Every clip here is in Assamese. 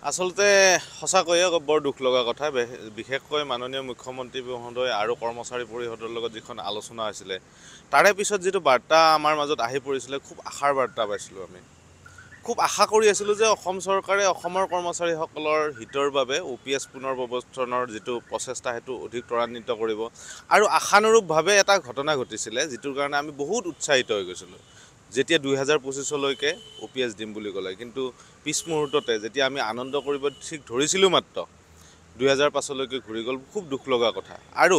আচলতে সঁচাকৈয়ে বৰ দুখ লগা কথা বিশেষকৈ মাননীয় মুখ্যমন্ত্ৰী মহোদয় আৰু কৰ্মচাৰী পৰিষদৰ লগত যিখন আলোচনা হৈছিলে তাৰে পিছত যিটো বাৰ্তা আমাৰ মাজত আহি পৰিছিলে খুব আশাৰ বাৰ্তা পাইছিলোঁ আমি খুব আশা কৰি আছিলোঁ যে অসম চৰকাৰে অসমৰ কৰ্মচাৰীসকলৰ হিতৰ বাবে OPS পুনৰ প্ৰৱৰ্তনৰ যিটো প্ৰচেষ্টা সেইটো অধিক ত্বৰান্বিত কৰিব আৰু আশানুৰূপভাৱে এটা ঘটনা ঘটিছিলে যিটোৰ কাৰণে আমি বহুত উৎসাহিত হৈ গৈছিলোঁ যেতিয়া 2025লৈকে OPS দিম বুলি ক'লে কিন্তু পিছ মুহূৰ্ততে যেতিয়া আমি আনন্দ কৰিব ঠিক ধৰিছিলোঁ মাত্ৰ 2005লৈকে ঘূৰি গ'ল খুব দুখ লগা কথা আৰু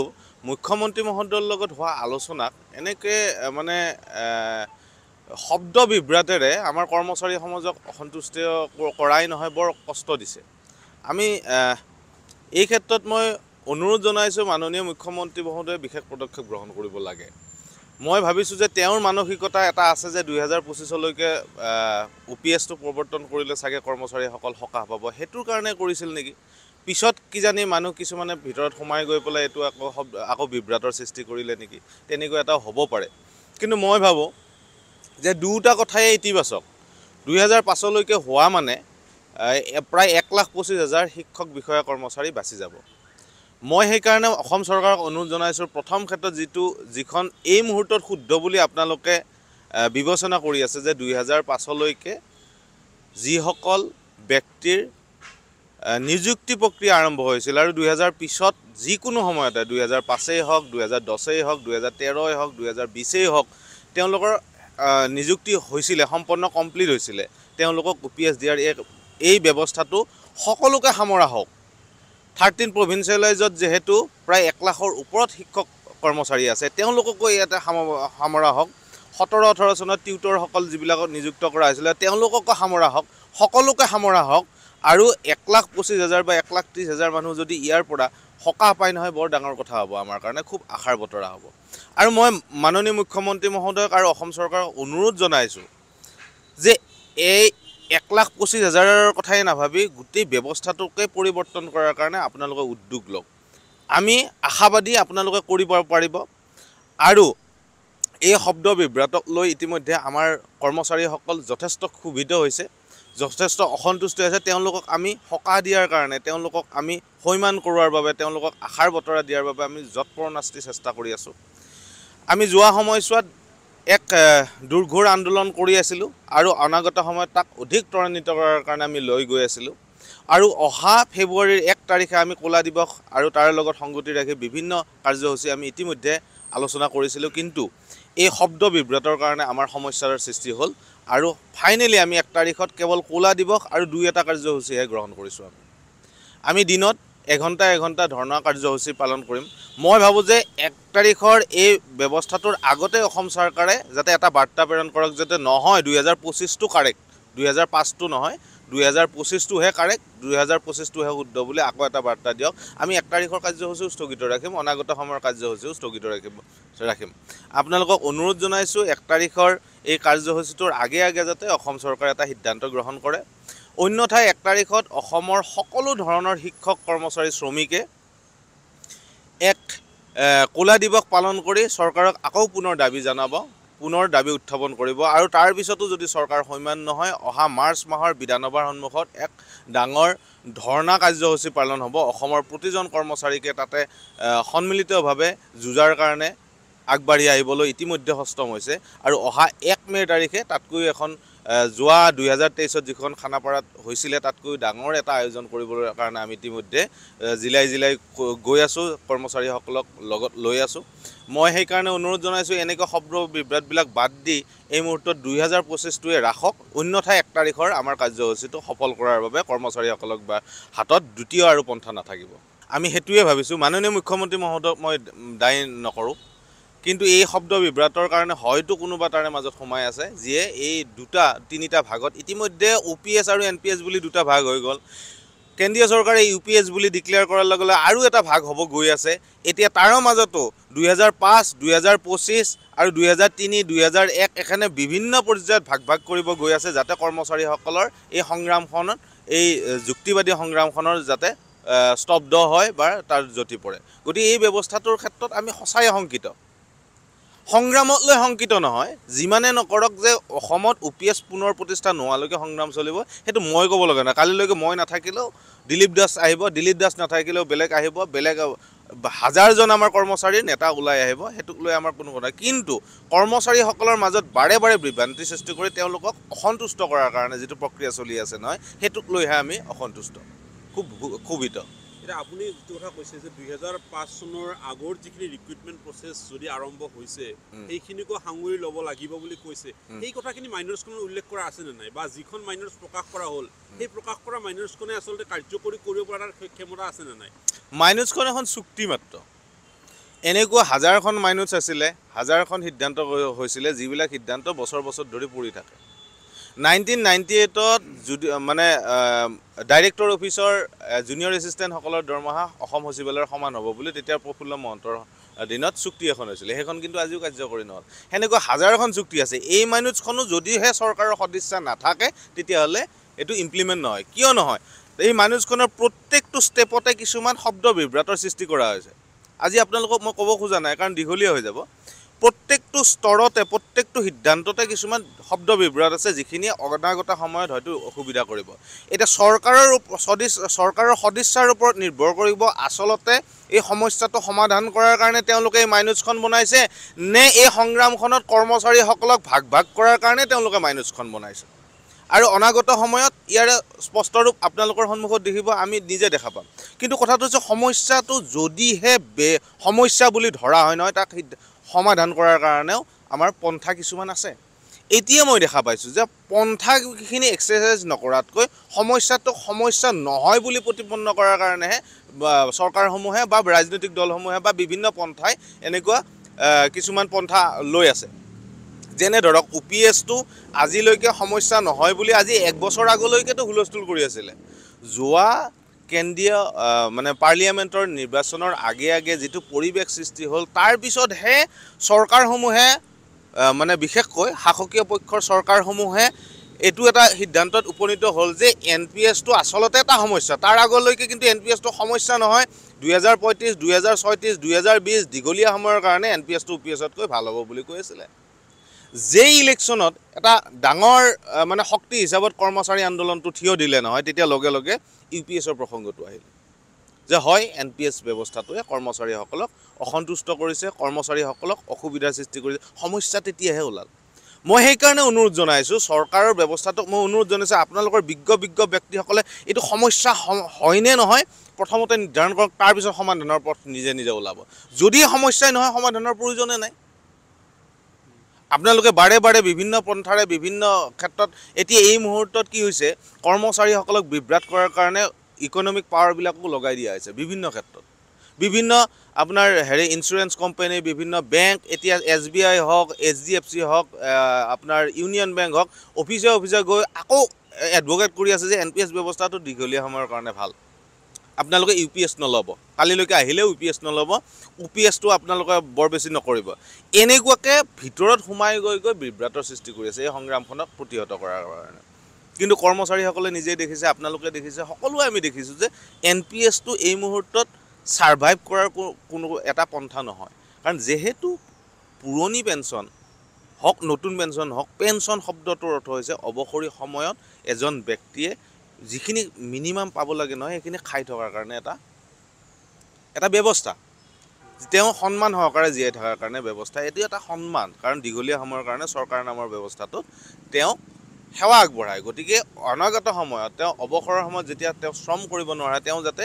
মুখ্যমন্ত্ৰী মহোদয়ৰ লগত হোৱা আলোচনাত এনেকৈ মানে শব্দ বিভ্ৰাটেৰে আমাৰ কৰ্মচাৰী সমাজক অসন্তুষ্ট কৰাই নহয় বৰ কষ্ট দিছে আমি এই ক্ষেত্ৰত মই অনুৰোধ জনাইছোঁ মাননীয় মুখ্যমন্ত্ৰী মহোদয়ে বিশেষ পদক্ষেপ গ্ৰহণ কৰিব লাগে মই ভাবিছোঁ যে তেওঁৰ মানসিকতা এটা আছে যে 2025লৈকে OPSটো প্ৰৱৰ্তন কৰিলে চাগে কৰ্মচাৰীসকল সকাহ পাব সেইটোৰ কাৰণে কৰিছিল নেকি পিছত কিজানি মানুহ কিছুমানে ভিতৰত সোমাই গৈ পেলাই এইটো আকৌ বিভ্ৰাটৰ সৃষ্টি কৰিলে নেকি তেনেকুৱা এটা হ'ব পাৰে কিন্তু মই ভাবোঁ যে দুটা কথাই ইতিবাচক 2005লৈকে হোৱা মানে প্ৰায় 1,25,000 শিক্ষক বিষয়া কৰ্মচাৰী বাচি যাব মই সেইকাৰণে অসম চৰকাৰক অনুৰোধ জনাইছোঁ প্ৰথম ক্ষেত্ৰত যিখন এই মুহূৰ্তত শুদ্ধ বুলি আপোনালোকে বিবেচনা কৰি আছে যে 2005লৈকে যিসকল ব্যক্তিৰ নিযুক্তি প্ৰক্ৰিয়া আৰম্ভ হৈছিল আৰু 2000 পিছত যিকোনো সময়তে 2005 হওক 2010 হওক 2013 হওক 2020 হওক তেওঁলোকৰ নিযুক্তি হৈছিলে সম্পূৰ্ণ কমপ্লিট হৈছিলে তেওঁলোকক OPS দিয়াৰ এই ব্যৱস্থাটো সকলোকে সামৰা হওক 13 প্ৰভিন্সিয়েলাইজত যেহেতু প্ৰায় 1 লাখৰ ওপৰত শিক্ষক কৰ্মচাৰী আছে তেওঁলোককো ইয়াতে সামৰা হওক 17-18 চনত টিউটৰসকল যিবিলাকক নিযুক্ত কৰা হৈছিলে তেওঁলোককো সামৰা হওক সকলোকে সামৰা হওক আৰু 1,25,000 বা 1,30,000 মানুহ যদি ইয়াৰ পৰা সকাহ পায় নহয় বৰ ডাঙৰ কথা হ'ব আমাৰ কাৰণে খুব আশাৰ বতৰা হ'ব আৰু মই মাননীয় মুখ্যমন্ত্ৰী মহোদয়ক আৰু অসম চৰকাৰক অনুৰোধ জনাইছোঁ যে এই 1,25,000ৰ কথাই নাভাবি গোটেই ব্যৱস্থাটোকে পৰিৱৰ্তন কৰাৰ কাৰণে আপোনালোকে উদ্যোগ লওক আমি আশাবাদী আপোনালোকে কৰিব পাৰিব আৰু এই শব্দ বিভ্ৰাটক লৈ ইতিমধ্যে আমাৰ কৰ্মচাৰীসকল যথেষ্ট ক্ষুভিত হৈছে যথেষ্ট অসন্তুষ্ট হৈছে তেওঁলোকক আমি সকাহ দিয়াৰ কাৰণে তেওঁলোকক আমি সন্মান কৰোৱাৰ বাবে তেওঁলোকক আশাৰ বতৰা দিয়াৰ বাবে আমি যৎপৰোনাস্তি চেষ্টা কৰি আছোঁ আমি যোৱা সময়ছোৱাত এক দুৰ্ঘোৰ আন্দোলন কৰি আছিলোঁ আৰু অনাগত সময়ত তাক অধিক ত্বৰান্বিত কৰাৰ কাৰণে আমি লৈ গৈ আছিলোঁ আৰু অহা ফেব্ৰুৱাৰীৰ 1 তাৰিখে আমি ক'লা দিৱস আৰু তাৰ লগত সংগতি ৰাখি বিভিন্ন কাৰ্যসূচী আমি ইতিমধ্যে আলোচনা কৰিছিলোঁ কিন্তু এই শব্দ বিভ্ৰাটৰ কাৰণে আমাৰ সমস্যাৰ সৃষ্টি হ'ল আৰু ফাইনেলি আমি 1 তাৰিখত কেৱল ক'লা দিৱস আৰু 2-এটা কাৰ্যসূচীহে গ্ৰহণ কৰিছোঁ আমি দিনত এঘণ্টা ধৰ্ণা কাৰ্যসূচী পালন কৰিম মই ভাবোঁ যে 1 তাৰিখৰ এই ব্যৱস্থাটোৰ আগতে অসম চৰকাৰে যাতে এটা বাৰ্তা প্ৰেৰণ কৰক যাতে নহয় 2025টো কাৰেক্ট 2005টো নহয় 2025টোহে কাৰেক্ট 2025টোহে শুদ্ধ বুলি আকৌ এটা বাৰ্তা দিয়ক আমি 1 তাৰিখৰ কাৰ্যসূচীও স্থগিত ৰাখিম অনাগত সময়ৰ কাৰ্যসূচীও স্থগিত ৰাখিম আপোনালোকক অনুৰোধ জনাইছোঁ 1 তাৰিখৰ এই কাৰ্যসূচীটোৰ আগে যাতে অসম চৰকাৰে এটা সিদ্ধান্ত গ্ৰহণ কৰে অন্যথাই 1 তাৰিখত অসমৰ সকলো ধৰণৰ শিক্ষক কৰ্মচাৰী শ্ৰমিকে এক ক'লা দিৱস পালন কৰি চৰকাৰক আকৌ পুনৰ দাবী জনাব পুনৰ দাবী উত্থাপন কৰিব আৰু তাৰ পিছতো যদি চৰকাৰ সন্মান নহয় অহা মাৰ্চ মাহৰ বিধানসভাৰ সন্মুখত এক ডাঙৰ ধৰ্ণা কাৰ্যসূচী পালন হ'ব অসমৰ প্ৰতিজন কৰ্মচাৰীকে তাতে সন্মিলিতভাৱে যুঁজাৰ কাৰণে আগবাঢ়ি আহিবলৈ ইতিমধ্যে সষ্টম হৈছে আৰু অহা 1 মে তাৰিখে তাতকৈ এখন যোৱা 2023ত যিখন খানাপাৰাত হৈছিলে তাতকৈ ডাঙৰ এটা আয়োজন কৰিবলৈ কাৰণে আমি ইতিমধ্যে জিলাই গৈ আছোঁ কৰ্মচাৰীসকলক লগত লৈ আছোঁ মই সেইকাৰণে অনুৰোধ জনাইছোঁ এনেকুৱা শব্দ বিভ্ৰাটবিলাক বাদ দি এই মুহূৰ্তত 2025টোৱে ৰাখক অন্যথা 1 তাৰিখৰ আমাৰ কাৰ্যসূচীটো সফল কৰাৰ বাবে কৰ্মচাৰীসকলক বা হাতত দ্বিতীয় আৰু পন্থা নাথাকিব আমি সেইটোৱে ভাবিছোঁ মাননীয় মুখ্যমন্ত্ৰী মহোদয়ক মই দায়ী নকৰোঁ কিন্তু এই শব্দ বিভ্ৰাটৰ কাৰণে হয়তো কোনোবা তাৰে মাজত সোমাই আছে যিয়ে এই 2-3টা ভাগত ইতিমধ্যে OPS আৰু NPS বুলি 2টা ভাগ হৈ গ'ল কেন্দ্ৰীয় চৰকাৰে UPS বুলি ডিক্লেয়াৰ কৰাৰ লগে লগে আৰু এটা ভাগ হ'ব গৈ আছে এতিয়া তাৰ মাজতো 2005 2025 আৰু 2003 2001 এখানে বিভিন্ন পৰ্যায়ত ভাগ কৰিব গৈ আছে যাতে কৰ্মচাৰীসকলৰ এই সংগ্ৰামখনত এই যুক্তিবাদী সংগ্ৰামখনৰ যাতে স্তব্ধ হয় বা তাৰ জ্যোতি পৰে গতিকে এই ব্যৱস্থাটোৰ ক্ষেত্ৰত আমি সঁচাই শংকিত সংগ্ৰামক লৈ শংকিত নহয়, যিমানে নকৰক যে অসমত UPS পুনৰ প্ৰতিষ্ঠা নোহোৱালৈকে সংগ্ৰাম চলিব, সেইটো মই ক'ব লগা নাই। কালিলৈকে মই নাথাকিলেও দিলীপ দাস আহিব, দিলীপ দাস নাথাকিলেও বেলেগ আহিব, বেলেগ হাজাৰজন আমাৰ কৰ্মচাৰীৰ নেতা ওলাই আহিব, সেইটোক লৈ আমাৰ কোনো কথা। কিন্তু কৰ্মচাৰীসকলৰ মাজত বাৰে বাৰে বিভ্ৰান্তি সৃষ্টি কৰি তেওঁলোকক অসন্তুষ্ট কৰাৰ কাৰণে যিটো প্ৰক্ৰিয়া চলি আছে নহয়, সেইটোক লৈহে আমি অসন্তুষ্ট, খুব ক্ষোভিত। এতিয়া আপুনি যিটো কথা কৈছে যে 2005 চনৰ আগৰ যিখিনি ৰিক্ৰুটমেণ্ট প্ৰচেছ যদি আৰম্ভ হৈছে সেইখিনিকো সাঙুৰি ল'ব লাগিব বুলি কৈছে, সেই কথাখিনি মাইনৰ্ছখনত উল্লেখ কৰা আছেনে নাই, বা যিখন মাইনৰ্ছ প্ৰকাশ কৰা হ'ল সেই প্ৰকাশ কৰা মাইনৰ্ছখনে আচলতে কাৰ্যকৰী কৰিব পৰাৰ ক্ষমতা আছেনে নাই? মাইনৰ্ছখন এখন চুক্তি মাত্ৰ। এনেকুৱা হাজাৰখন মাইনৰ্ছ আছিলে, হাজাৰখন সিদ্ধান্ত হৈছিলে, যিবিলাক সিদ্ধান্ত বছৰ বছৰ ধৰি পৰি থাকে। 1998ত যদি মানে ডাইৰেক্টৰ অফিচৰ জুনিয়ৰ এছিষ্টেণ্টসকলৰ দৰমহা অসম সচিবালয়ৰ সমান হ'ব বুলি তেতিয়া প্ৰফুল্ল মহন্তৰ দিনত চুক্তি এখন হৈছিলে, সেইখন কিন্তু আজিও কাৰ্যকৰী নহ'ল। সেনেকুৱা হাজাৰখন চুক্তি আছে। এই মাইনৰ্ছখনো যদিহে চৰকাৰৰ সদিচ্ছা নাথাকে তেতিয়াহ'লে এইটো ইমপ্লিমেণ্ট নহয়। কিয় নহয়? এই মাইনৰ্ছখনৰ প্ৰত্যেকটো ষ্টেপতে কিছুমান শব্দ বিভ্ৰাটৰ সৃষ্টি কৰা হৈছে। আজি আপোনালোকক মই ক'ব খোজা নাই, কাৰণ দীঘলীয়া হৈ যাব। প্ৰত্যেকটো স্তৰতে, প্ৰত্যেকটো সিদ্ধান্ততে কিছুমান শব্দ বিভ্ৰাট আছে, যিখিনিয়ে অনাগত সময়ত হয়তো অসুবিধা কৰিব। এতিয়া চৰকাৰৰ সদিচ্ছাৰ ওপৰত নিৰ্ভৰ কৰিব আচলতে এই সমস্যাটো সমাধান কৰাৰ কাৰণে তেওঁলোকে এই মাইনৰ্ছখন বনাইছে, নে এই সংগ্ৰামখনত কৰ্মচাৰীসকলক ভাগ ভাগ কৰাৰ কাৰণে তেওঁলোকে মাইনৰ্ছখন বনাইছে। আৰু অনাগত সময়ত ইয়াৰে স্পষ্ট ৰূপ আপোনালোকৰ সন্মুখত দেখিব, আমি নিজে দেখা পাম। কিন্তু কথাটো হৈছে সমস্যাটো যদিহে সমস্যা বুলি ধৰা হয় নহয়, তাক সমাধান কৰাৰ কাৰণেও আমাৰ পন্থা কিছুমান আছে। এতিয়া মই দেখা পাইছোঁ যে পন্থাখিনি এক্সাৰচাইজ নকৰাতকৈ সমস্যাটোক সমস্যা নহয় বুলি প্ৰতিপন্ন কৰাৰ কাৰণেহে চৰকাৰসমূহে বা ৰাজনৈতিক দলসমূহে বা বিভিন্ন পন্থাই এনেকুৱা কিছুমান পন্থা লৈ আছে। যেনে ধৰক UPSটো আজিলৈকে সমস্যা নহয় বুলি আজি 1 বছৰ আগলৈকেতো হুলস্থুল কৰি আছিলে। যোৱা কেন্দ্ৰীয় মানে পাৰ্লিয়ামেণ্টৰ নিৰ্বাচনৰ আগে আগে যিটো পৰিৱেশ সৃষ্টি হ'ল, তাৰ পিছতহে চৰকাৰসমূহে মানে বিশেষকৈ শাসকীয় পক্ষৰ চৰকাৰসমূহে এইটো এটা সিদ্ধান্তত উপনীত হ'ল যে NPSটো আচলতে এটা সমস্যা। তাৰ আগলৈকে কিন্তু NPSটো সমস্যা নহয়। 2035, 2036, 2020 দীঘলীয়া সময়ৰ কাৰণে NPSটো UPSতকৈ ভাল হ'ব বুলি কৈ আছিলে। যেই ইলেকশ্যনত এটা ডাঙৰ মানে শক্তি হিচাপত কৰ্মচাৰী আন্দোলনটো থিয় দিলে নহয়, তেতিয়া লগে লগে UPSৰ প্ৰসংগটো আহিল যে হয় NPS ব্যৱস্থাটোৱে কৰ্মচাৰীসকলক অসন্তুষ্ট কৰিছে, কৰ্মচাৰীসকলক অসুবিধাৰ সৃষ্টি কৰিছে। সমস্যা তেতিয়াহে ওলাল। মই সেইকাৰণে অনুৰোধ জনাইছোঁ চৰকাৰৰ ব্যৱস্থাটোক, মই অনুৰোধ জনাইছোঁ আপোনালোকৰ বিজ্ঞ ব্যক্তিসকলে এইটো সমস্যা হয়নে নহয় প্ৰথমতে নিৰ্ধাৰণ কৰক, তাৰপিছত সমাধানৰ পথ নিজে নিজে ওলাব। যদি সমস্যাই নহয়, সমাধানৰ প্ৰয়োজনে নাই। আপোনালোকে বাৰে বাৰে বিভিন্ন পন্থাৰে বিভিন্ন ক্ষেত্ৰত, এতিয়া এই মুহূৰ্তত কি হৈছে, কৰ্মচাৰীসকলক বিভ্ৰাট কৰাৰ কাৰণে ইকনমিক পাৱাৰবিলাকো লগাই দিয়া হৈছে বিভিন্ন ক্ষেত্ৰত। বিভিন্ন আপোনাৰ ইঞ্চুৰেঞ্চ কোম্পানী, বিভিন্ন বেংক, এতিয়া SBI হওক, HDFC হওক, আপোনাৰ ইউনিয়ন বেংক হওক, অফিচে গৈ আকৌ এডভকেট কৰি আছে যে NPS ব্যৱস্থাটো দীঘলীয়া সময়ৰ কাৰণে ভাল, আপোনালোকে UPS নল'ব, কালিলৈকে আহিলেও UPS নল'ব, UPSটো আপোনালোকে বৰ বেছি নকৰিব। এনেকুৱাকৈ ভিতৰত সোমাই গৈ বিভ্ৰাটৰ সৃষ্টি কৰি আছে এই সংগ্ৰামখনক প্ৰতিহত কৰাৰ কাৰণে। কিন্তু কৰ্মচাৰীসকলে নিজেই দেখিছে, আপোনালোকে দেখিছে, সকলোৱে আমি দেখিছোঁ যে NPSটো এই মুহূৰ্তত ছাৰ্ভাইভ কৰাৰ কোনো এটা পন্থা নহয়। কাৰণ যিহেতু পুৰণি পেঞ্চন হওক, নতুন পেঞ্চন হওক, পেঞ্চন শব্দটোৰ অৰ্থ হৈছে অৱসৰী সময়ত এজন ব্যক্তিয়ে যিখিনি মিনিমাম পাব লাগে নহয়, সেইখিনি খাই থকাৰ কাৰণে এটা ব্যৱস্থা, তেওঁ সন্মান সহকাৰে জীয়াই থকাৰ কাৰণে ব্যৱস্থা। এইটো এটা সন্মান, কাৰণ দীঘলীয়া সময়ৰ কাৰণে চৰকাৰ নামৰ ব্যৱস্থাটোত তেওঁ সেৱা আগবঢ়ায়। গতিকে অনাগত সময়ত তেওঁ অৱসৰৰ সময়ত যেতিয়া তেওঁ শ্ৰম কৰিব নোৱাৰে, তেওঁ যাতে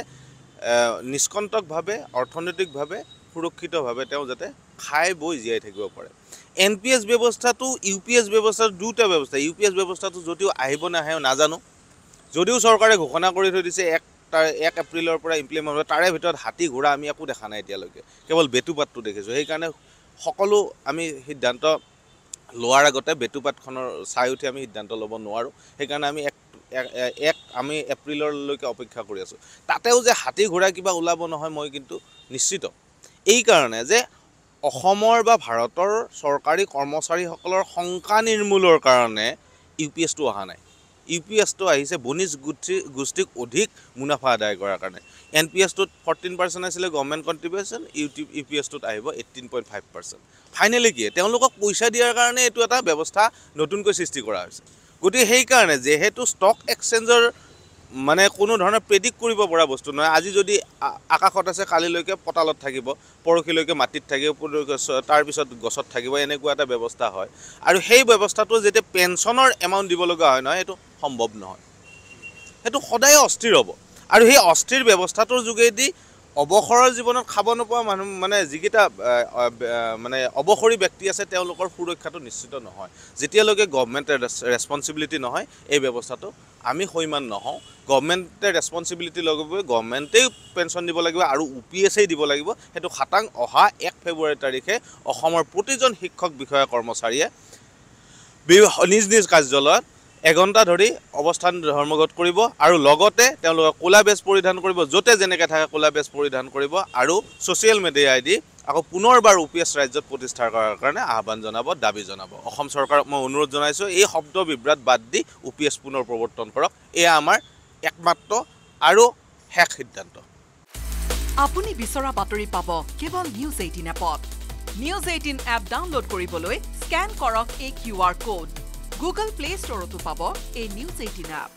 নিষ্কণ্টকভাৱে, অৰ্থনৈতিকভাৱে সুৰক্ষিতভাৱে তেওঁ যাতে খাই বৈ জীয়াই থাকিব পাৰে। NPS ব্যৱস্থাটো UPS ব্যৱস্থাটো দুটা ব্যৱস্থা। UPS ব্যৱস্থাটো যদিও আহিব নাহে নাজানো, যদিও চৰকাৰে ঘোষণা কৰি থৈ দিছে 1 এপ্ৰিলৰ পৰা ইমপ্লিমেণ্ট হ'ব, তাৰে ভিতৰত হাতী ঘোঁৰা আমি একো দেখা নাই এতিয়ালৈকে, কেৱল বেটুপাতটো দেখিছোঁ। সেইকাৰণে সকলো আমি সিদ্ধান্ত লোৱাৰ আগতে বেটুপাতখনৰ চাই উঠি আমি সিদ্ধান্ত ল'ব নোৱাৰোঁ। সেইকাৰণে আমি এপ্ৰিললৈকে অপেক্ষা কৰি আছোঁ। তাতেও যে হাতী ঘোঁৰা কিবা ওলাব নহয়, মই কিন্তু নিশ্চিত। এই কাৰণে যে অসমৰ বা ভাৰতৰ চৰকাৰী কৰ্মচাৰীসকলৰ শংকা নিৰ্মূলৰ কাৰণে UPSটো অহা নাই। UPS-টো আহিছে বণিজ গোষ্ঠীক অধিক মুনাফা আদায় কৰাৰ কাৰণে। NPS-টোত 14% আছিলে গভৰ্ণমেণ্ট কণ্ট্ৰিবিউশ্যন, UPS-টোত আহিব 18.5%। ফাইনেলি কি তেওঁলোকক পইচা দিয়াৰ কাৰণে এইটো এটা ব্যৱস্থা নতুনকৈ সৃষ্টি কৰা হৈছে। গতিকে সেইকাৰণে যেহেতু ষ্টক এক্সচেঞ্জৰ মানে কোনো ধৰণৰ প্ৰেডিক্ট কৰিব পৰা বস্তু নহয়। আজি যদি আকাশত আছে কালিলৈকে পতালত থাকিব, পৰহিলৈকে মাটিত থাকিব, তাৰপিছত গছত থাকিব, এনেকুৱা এটা ব্যৱস্থা হয়। আৰু সেই ব্যৱস্থাটো যেতিয়া পেঞ্চনৰ এমাউণ্ট দিব লগা হয় নহয়, সেইটো সম্ভৱ নহয়। সেইটো সদায় অস্থিৰ হ'ব। আৰু সেই অস্থিৰ ব্যৱস্থাটোৰ যোগেদি অৱসৰৰ জীৱনত খাব নোপোৱা মানুহ মানে যিকেইটা মানে অৱসৰী ব্যক্তি আছে তেওঁলোকৰ সুৰক্ষাটো নিশ্চিত নহয়। যেতিয়ালৈকে গভৰ্ণমেণ্টে ৰেছপনচিবিলিটি নহয় এই ব্যৱস্থাটো আমি সৈমান নহওঁ। গভৰ্ণমেণ্টে ৰেছপনচিবিলিটি ল'ব, গভৰ্ণমেণ্টেই পেঞ্চন দিব লাগিব আৰু UPS-এই দিব লাগিব। সেইটো খাটাং অহা 1 ফেব্ৰুৱাৰী তাৰিখে অসমৰ প্ৰতিজন শিক্ষক বিষয়া কৰ্মচাৰীয়ে নিজ নিজ কাৰ্যালয়ত 1 ঘণ্টা ধৰি অৱস্থান ধৰ্মঘট কৰিব আৰু লগতে তেওঁলোকে ক'লা বেজ পৰিধান কৰিব, য'তে যেনেকৈ থাকে ক'লা বেজ পৰিধান কৰিব আৰু ছ'চিয়েল মিডিয়াই দি আকৌ পুনৰবাৰ UPS ৰাজ্যত প্ৰতিষ্ঠা কৰাৰ কাৰণে আহ্বান জনাব, দাবী জনাব। অসম চৰকাৰক মই অনুৰোধ জনাইছোঁ এই শব্দ বিভ্ৰাট বাদ দি UPS পুনৰ প্ৰৱৰ্তন কৰক। এয়া আমাৰ একমাত্ৰ আৰু শেষ সিদ্ধান্ত। আপুনি বিচৰা বাতৰি পাব কেৱল নিউজ 18 এপত। নিউজ 18 এপ ডাউনলোড কৰিবলৈ স্কেন কৰক এই QR কোড। Google Play Store-তো পাব এই নিউজ 18 এপ।